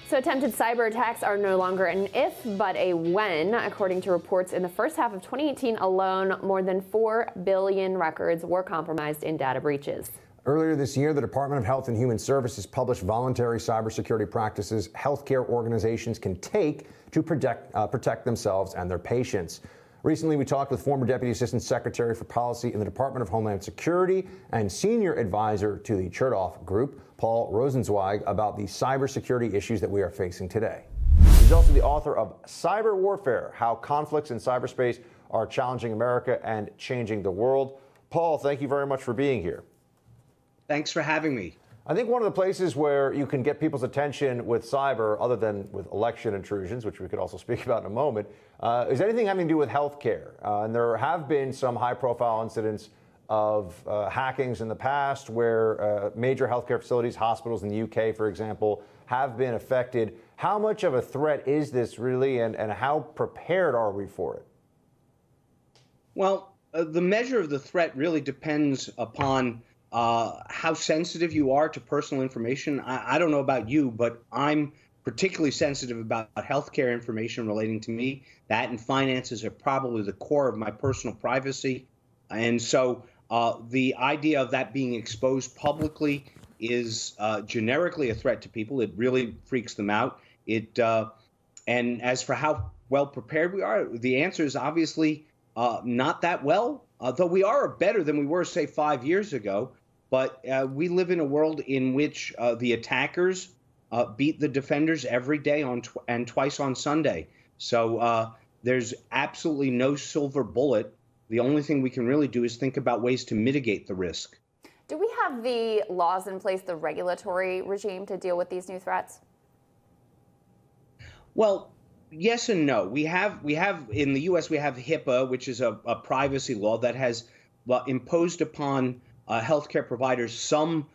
So attempted cyber attacks are no longer an if, but a when. According to reports, in the first half of 2018 alone, more than 4 billion records were compromised in data breaches. Earlier this year, the Department of Health and Human Services published voluntary cybersecurity practices healthcare organizations can take to protect themselves and their patients. Recently, we talked with former Deputy Assistant Secretary for Policy in the Department of Homeland Security and Senior Advisor to the Chertoff Group, Paul Rosenzweig, about the cybersecurity issues that we are facing today. He's also the author of Cyber Warfare: How Conflicts in Cyberspace Are Challenging America and Changing the World. Paul, thank you very much for being here. Thanks for having me. I think one of the places where you can get people's attention with cyber, other than with election intrusions, which we could also speak about in a moment, is anything having to do with healthcare. And there have been some high-profile incidents of hackings in the past where major healthcare facilities, hospitals in the UK, for example, have been affected. How much of a threat is this really, and how prepared are we for it? Well, the measure of the threat really depends upon how sensitive you are to personal information. I don't know about you, but I'm particularly sensitive about healthcare information relating to me. That and finances are probably the core of my personal privacy. And so the idea of that being exposed publicly is generically a threat to people. It really freaks them out. And as for how well prepared we are, the answer is obviously not that well, though we are better than we were, say, 5 years ago. But we live in a world in which the attackers beat the defenders every day and twice on Sunday. So there's absolutely no silver bullet. The only thing we can really do is think about ways to mitigate the risk. Do we have the laws in place, the regulatory regime to deal with these new threats? Well, yes and no. We have in the U.S. we have HIPAA, which is a privacy law that has imposed upon healthcare providers some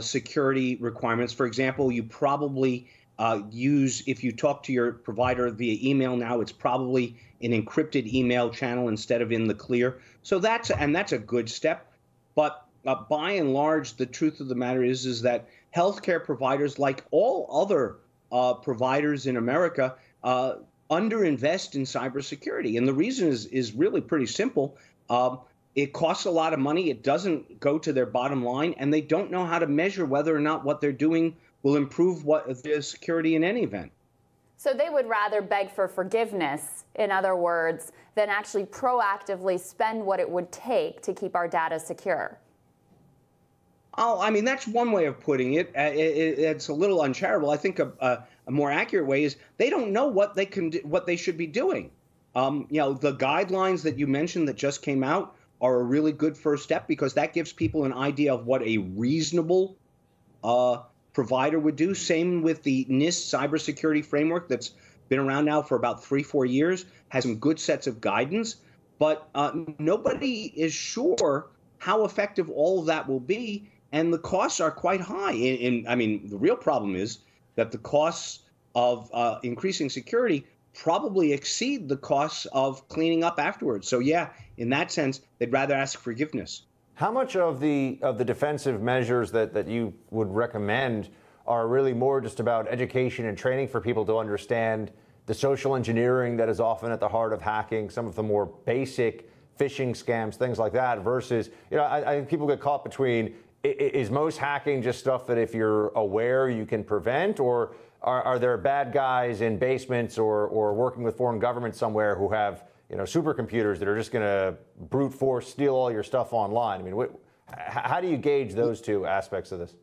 security requirements. For example, you probably if you talk to your provider via email now, it's probably an encrypted email channel instead of in the clear. So that's a good step. But by and large, the truth of the matter is that healthcare providers, like all other providers in America, underinvest in cybersecurity. And the reason is really pretty simple. It costs a lot of money. It doesn't go to their bottom line, and they don't know how to measure whether or not what they're doing will improve their security in any event. So they would rather beg for forgiveness, in other words, than actually proactively spend what it would take to keep our data secure. Oh, I mean, that's one way of putting it. It's a little uncharitable. I think a more accurate way is they don't know what they can do, what they should be doing. The guidelines that you mentioned that just came out are a really good first step, because that gives people an idea of what a reasonable provider would do. Same with the NIST cybersecurity framework that's been around now for about 3-4 years, has some good sets of guidance, but nobody is sure how effective all of that will be, and the costs are quite high. I mean, the real problem is that the costs of increasing security probably exceed the costs of cleaning up afterwards. So yeah, in that sense, they'd rather ask forgiveness. How much of the defensive measures that you would recommend are really more just about education and training for people to understand the social engineering that is often at the heart of hacking, some of the more basic phishing scams, things like that, versus, I think people get caught between, is most hacking just stuff that if you're aware you can prevent, or are there bad guys in basements or working with foreign governments somewhere who have supercomputers that are just going to brute force steal all your stuff online? I mean, how do you gauge those two aspects of this?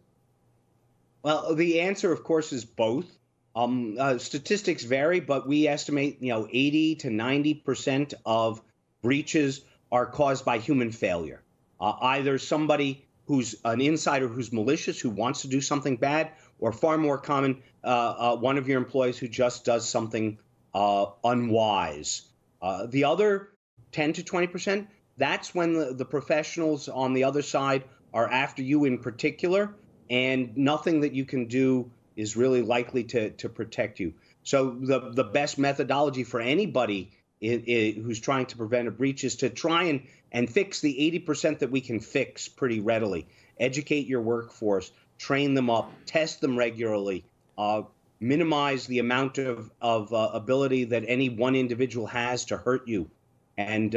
Well, the answer, of course, is both. Statistics vary, but we estimate 80 to 90% of breaches are caused by human failure. Either somebody who's an insider who's malicious, who wants to do something bad, or far more common, one of your employees who just does something unwise. The other 10 to 20%, that's when the professionals on the other side are after you in particular, and nothing that you can do is really likely to protect you. So the best methodology for anybody who's trying to prevent a breach is to try and fix the 80% that we can fix pretty readily. Educate your workforce, train them up, test them regularly, minimize the amount of ability that any one individual has to hurt you, and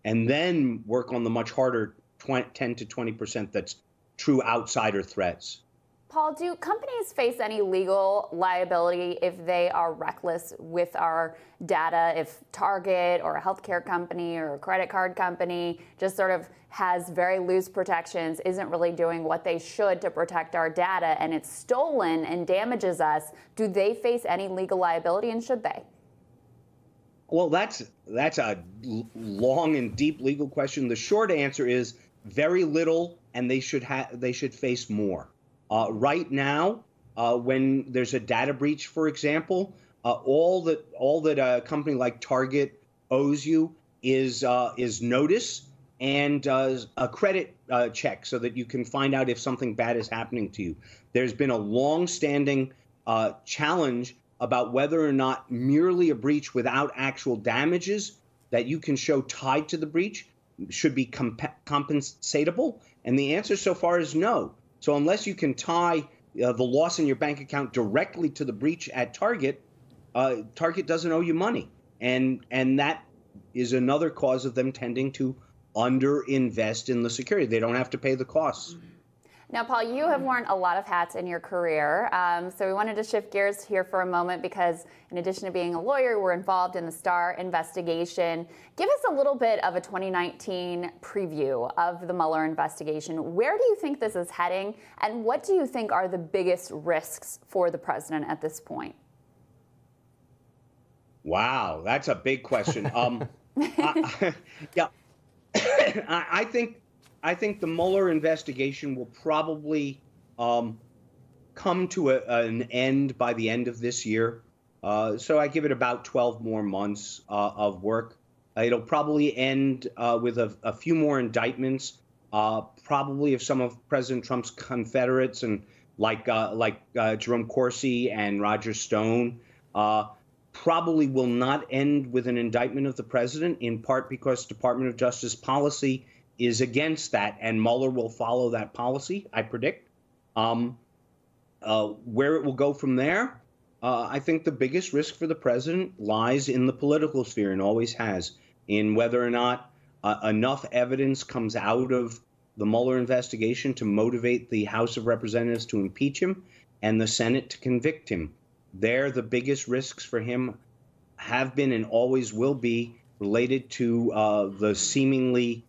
then work on the much harder 10 to 20% that's true outsider threats. Paul, do companies face any legal liability if they are reckless with our data? If Target or a healthcare company or a credit card company just sort of has very loose protections, isn't really doing what they should to protect our data, and it's stolen and damages us, do they face any legal liability, and should they? Well, that's a long and deep legal question. The short answer is very little, and they should face more. Right now, when there's a data breach, for example, all that a company like Target owes you is notice and a credit check, so that you can find out if something bad is happening to you. There's been a long-standing challenge about whether or not merely a breach without actual damages that you can show tied to the breach should be compensatable, and the answer so far is no. So unless you can tie the loss in your bank account directly to the breach at Target, Target doesn't owe you money. And that is another cause of them tending to underinvest in the security. They don't have to pay the costs. Now, Paul, you have worn a lot of hats in your career, so we wanted to shift gears here for a moment because in addition to being a lawyer, you were involved in the Starr investigation. Give us a little bit of a 2019 preview of the Mueller investigation. Where do you think this is heading, and what do you think are the biggest risks for the president at this point? Wow, that's a big question. Yeah, I think the Mueller investigation will probably come to an end by the end of this year. So I give it about 12 more months of work. It'll probably end with a few more indictments, probably of some of President Trump's confederates, and like Jerome Corsi and Roger Stone. Probably will not end with an indictment of the president, in part because Department of Justice policy is against that, and Mueller will follow that policy, I predict. Where it will go from there, I think the biggest risk for the president lies in the political sphere, and always has, in whether or not enough evidence comes out of the Mueller investigation to motivate the House of Representatives to impeach him and the Senate to convict him. There, the biggest risks for him have been and always will be related to the seemingly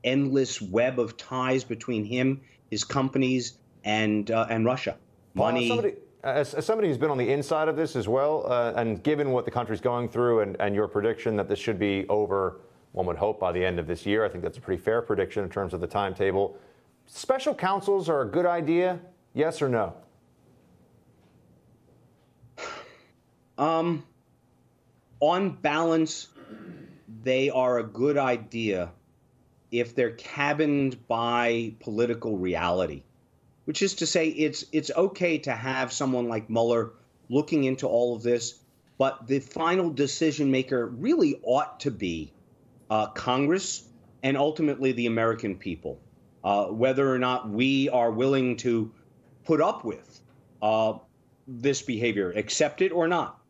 endless web of ties between him, his companies, and Russia. Money. Paul, as somebody who's been on the inside of this as well, and given what the country's going through, and your prediction that this should be over, one would hope, by the end of this year, I think that's a pretty fair prediction in terms of the timetable. Special counsels are a good idea, yes or no? On balance, they are a good idea if they're cabined by political reality, which is to say it's okay to have someone like Mueller looking into all of this, but the final decision maker really ought to be Congress and ultimately the American people, whether or not we are willing to put up with this behavior, accept it or not.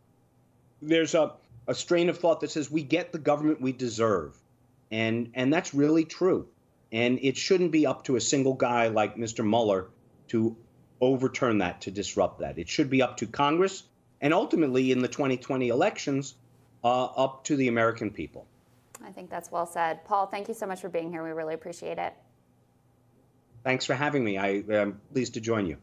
There's a strain of thought that says we get the government we deserve. And that's really true. And it shouldn't be up to a single guy like Mr. Mueller to overturn that, to disrupt that. It should be up to Congress and ultimately in the 2020 elections, up to the American people. I think that's well said. Paul, thank you so much for being here. We really appreciate it. Thanks for having me. I am pleased to join you.